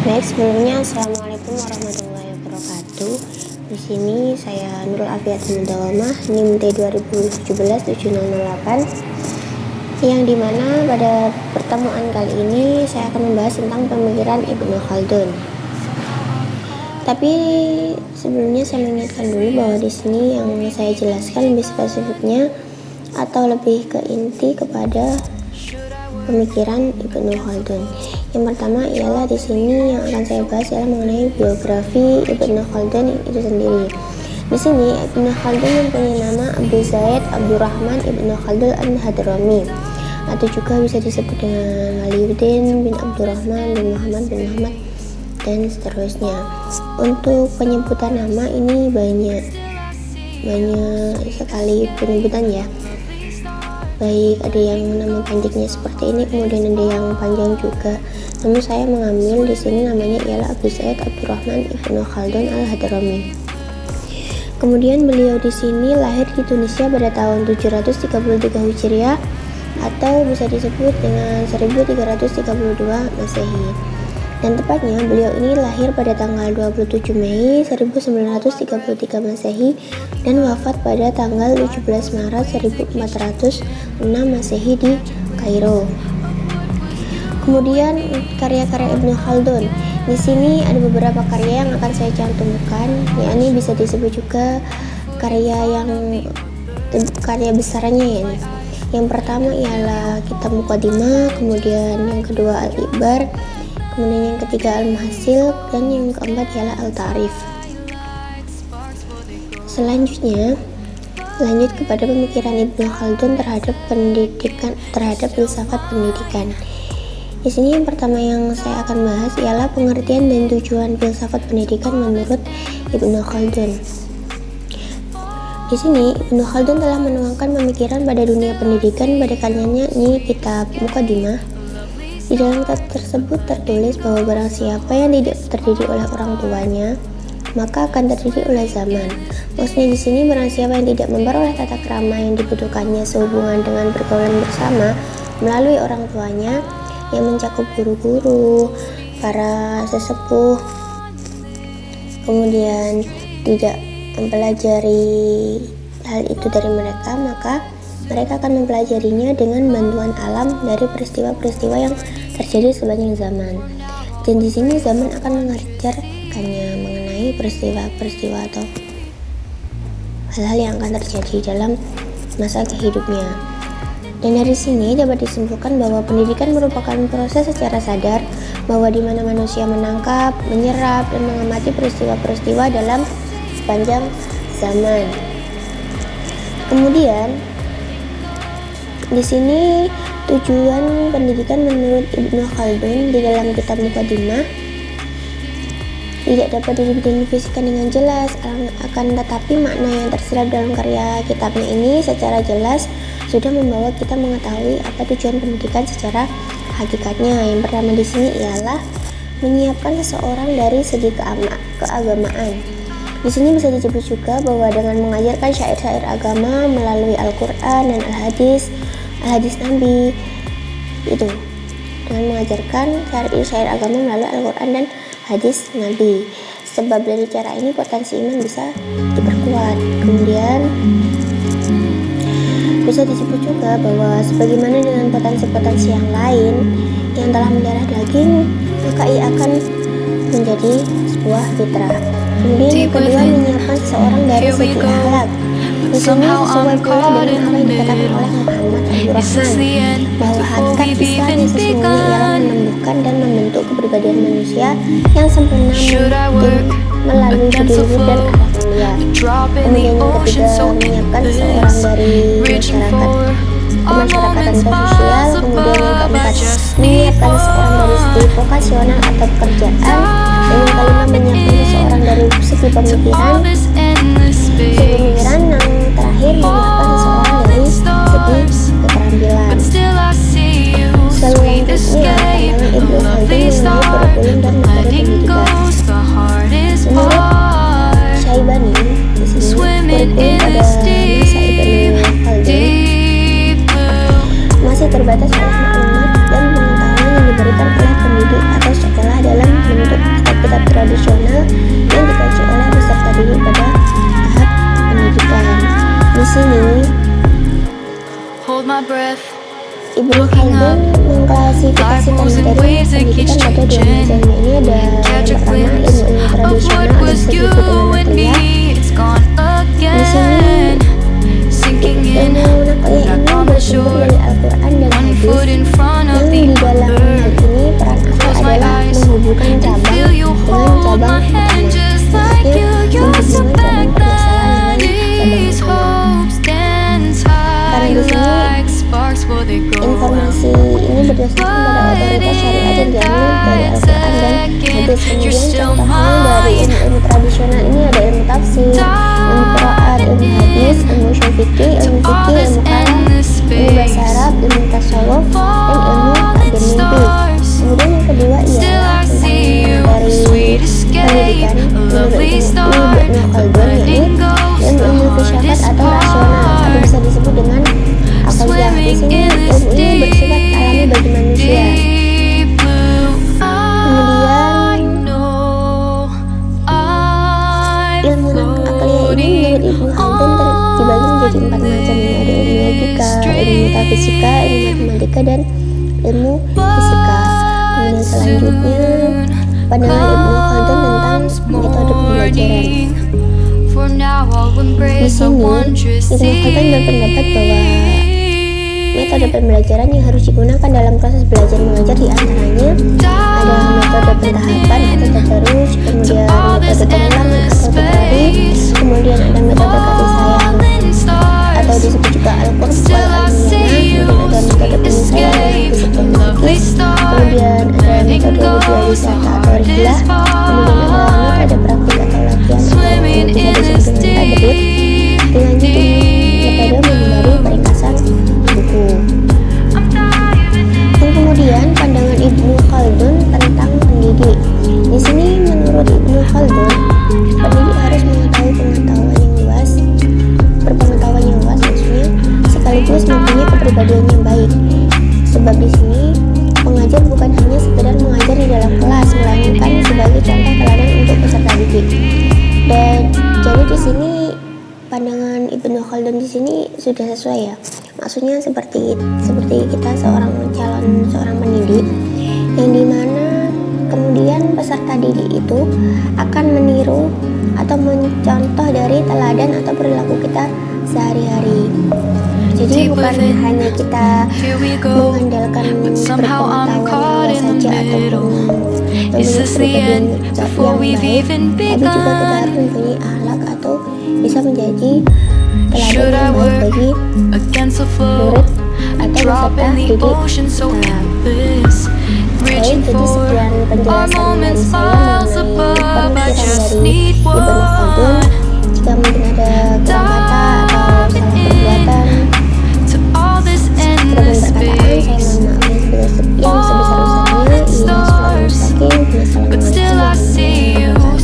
Baik, sebelumnya Assalamualaikum warahmatullahi wabarakatuh. Di sini saya Nurul Afiat Mudawamah, NIM T2017-7008, yang dimana pada pertemuan kali ini saya akan membahas tentang pemikiran Ibnu Khaldun. Tapi sebelumnya saya mengingatkan dulu bahwa di sini yang saya jelaskan lebih spesifiknya atau lebih ke inti kepada pemikiran Ibnu Khaldun. Yang pertama ialah di sini yang akan saya bahas ialah mengenai biografi Ibnu Khaldun itu sendiri. Di sini Ibnu Khaldun mempunyai nama Abu Zaid Abdurrahman Ibnu Khaldun al-Hadrami, atau juga bisa disebut dengan Waliuddin bin Abdurrahman bin Muhammad bin Muhammad dan seterusnya. Untuk penyebutan nama ini banyak sekali penyebutan ya. Baik, ada yang nama pendeknya seperti ini, kemudian ada yang panjang juga. Namun saya mengambil di sini namanya ialah Abu Zaid Abdurrahman Ibnu Khaldun al-Hadrami. Kemudian beliau di sini lahir di Tunisia pada tahun 733 Hijriah atau bisa disebut dengan 1332 Masehi. Dan tepatnya beliau ini lahir pada tanggal 27 Mei 1933 Masehi dan wafat pada tanggal 17 Maret 1406 Masehi di Kairo. Kemudian karya-karya Ibnu Khaldun. Di sini ada beberapa karya yang akan saya cantumkan, yakni bisa disebut juga karya besarnya ya. Yang pertama ialah Kitab Muqaddimah, kemudian yang kedua Al-Ibar, kemudian yang ketiga Al-Muhasil, dan yang keempat ialah Al-Ta'rif. Selanjutnya, lanjut kepada pemikiran Ibnu Khaldun terhadap filsafat pendidikan. Di sini yang pertama yang saya akan bahas ialah pengertian dan tujuan filsafat pendidikan menurut Ibnu Khaldun. Di sini Ibnu Khaldun telah menuangkan pemikiran pada dunia pendidikan pada karyanya ini Kitab Muqaddimah. Di dalam kitab tersebut tertulis bahwa barang siapa yang tidak terdidik oleh orang tuanya, maka akan terdidik oleh zaman. Maksudnya di sini barang siapa yang tidak memperoleh tata krama yang dibutuhkannya sehubungan dengan pergaulan bersama melalui orang tuanya, yang mencakup guru-guru, para sesepuh, kemudian tidak mempelajari hal itu dari mereka, maka mereka akan mempelajarinya dengan bantuan alam dari peristiwa-peristiwa yang terjadi sepanjang zaman. Dan di sini zaman akan mengajarkannya mengenai peristiwa-peristiwa atau hal-hal yang akan terjadi dalam masa hidupnya. Dan dari sini dapat disimpulkan bahwa pendidikan merupakan proses secara sadar bahwa di mana manusia menangkap, menyerap, dan mengamati peristiwa-peristiwa dalam sepanjang zaman. Kemudian di sini tujuan pendidikan menurut Ibnu Khaldun di dalam Kitab Muqaddimah tidak dapat didefinisikan dengan jelas, akan tetapi makna yang tersirat dalam karya kitabnya ini secara jelas sudah membawa kita mengetahui apa tujuan pendidikan secara hakikatnya. Yang pertama di sini ialah menyiapkan seseorang dari segi keagamaan. Di sini bisa disebut juga bahwa dengan mengajarkan syair-syair agama melalui Al-Quran dan Al-Hadis Nabi, itu dengan mengajarkan syair-syair agama melalui Al-Quran dan hadis Nabi. Sebab dari cara ini potensi iman bisa diperkuat. Kemudian bisa disebut juga bahwa sebagaimana dengan potensi-potensi yang lain yang telah mendarah daging, maka ia akan menjadi sebuah fitrah. Kemudian yang kedua, menyiapkan seseorang dari segi akhlak. Di sini sesuai pula dengan apa yang dikatakan oleh Muhammad Abdurrahman bahwa hakikat Islam yang sesungguhnya ialah menumbuhkan dan membentuk kepribadian manusia yang sempurna melalui budi luhur dan akhlak mulia. Kemudian yang ketiga, menyiapkan seseorang dari kemasyarakatan sosial. Kemudian yang keempat, menyiapkan seseorang dari segi vokasional atau pekerjaan. Dan yang kelima, menyiapkan seseorang dari segi pemikiran. Yang terakhir, menyiapkan seseorang dari segi keterampilan. Selanjutnya, pandangan Ibnu Khaldun mengenai kurikulum dan materi pendidikan. Menurut Syaibani, di sini kurikulum pada masa Ibnu Khaldun masih terbatas oleh maklumat dan pengetahuan yang diberikan oleh pendidik atau sekolah dalam bentuk Ibnu Khaldun mengklasifikasikan materi pendidikan pada dua macam. Ini ada yang pertama ilmu-ilmu tradisional atau disebut dengan nakliyah. Di sini ilmu nakliyah ini bersumber dari Al-Quran dan hadis, yang di dalam hal ini peran akal adalah menghubungkan cabang dengan cabang utama, maksudnya menghubungkan cabang permasalahan dengan cabang utama. Karena di sini informasi ini berdasarkan pada otoritas syariat yang diambil dari Al-Quran dan hadis. Kemudian contohnya dari ilmu tradisional ini ada ilmu tafsir, ilmu qiraat, ilmu hadis, ilmu ushul fikih, ilmu kalam, ilmu bahasa Arab, ilmu tasawuf, dan ilmu takdir mimpi. Kemudian yang kedua ialah tentang materi pendidikan menurut Ibnu Khaldun, yaitu ilmu filsafat atau rasional atau bisa disebut dengan akaliyah. Di sini ilmu ini bersifat alami bagi manusia. Kemudian ilmu akaliyah ini menurut Ibnu Khaldun dibagi menjadi 4 macam. Ini ada ilmu logika, ilmu metafisika, ilmu matematika, dan ilmu fisika. Kemudian selanjutnya pandangan Ibnu Khaldun tentang metode pembelajaran. Di sini Ibnu Khaldun berpendapat bahwa metode pembelajaran yang harus digunakan dalam proses belajar mengajar diantaranya ada metode pentahapan atau terus, kemudian metode pengulangan atau teori, kemudian ada metode kasih sayang atau disebut juga al-qurb wal almiyah, kemudian ada metode penyesuaian yang disebut logis, kemudian ada metode media wisata atau rihlah, kemudian ada metode praktik atau latihan atau bisa disebut dengan tadrib, dilanjut dengan metode menghindari peringkasan buku. Dan kemudian pandangan Ibnu Khaldun tentang pendidik. Di sini menurut Ibnu Khaldun, pendidik harus mengetahui pengetahuan yang luas, berpengetahuan yang luas maksudnya, sekaligus mempunyai kepribadian yang baik. Sebab di sini pengajar bukan hanya sekedar mengajar di dalam kelas, melainkan sebagai contoh teladan untuk peserta didik. Dan jadi di sini pandangan Ibnu Khaldun di sini sudah sesuai ya. Maksudnya seperti kita seorang pendidik, yang dimana kemudian peserta didik itu akan meniru atau mencontoh dari teladan atau perilaku kita sehari-hari. Jadi bukan hanya kita mengandalkan berpengetahuan saja ataupun memiliki kepribadian yang baik, tapi juga kita harus mempunyai akhlak atau bisa menjadi teladan yang baik bagi murid atau peserta didik kita. Baik, jadi sekian penjelasan dari saya mengenai pemikiran dari Ibnu Khaldun. Jika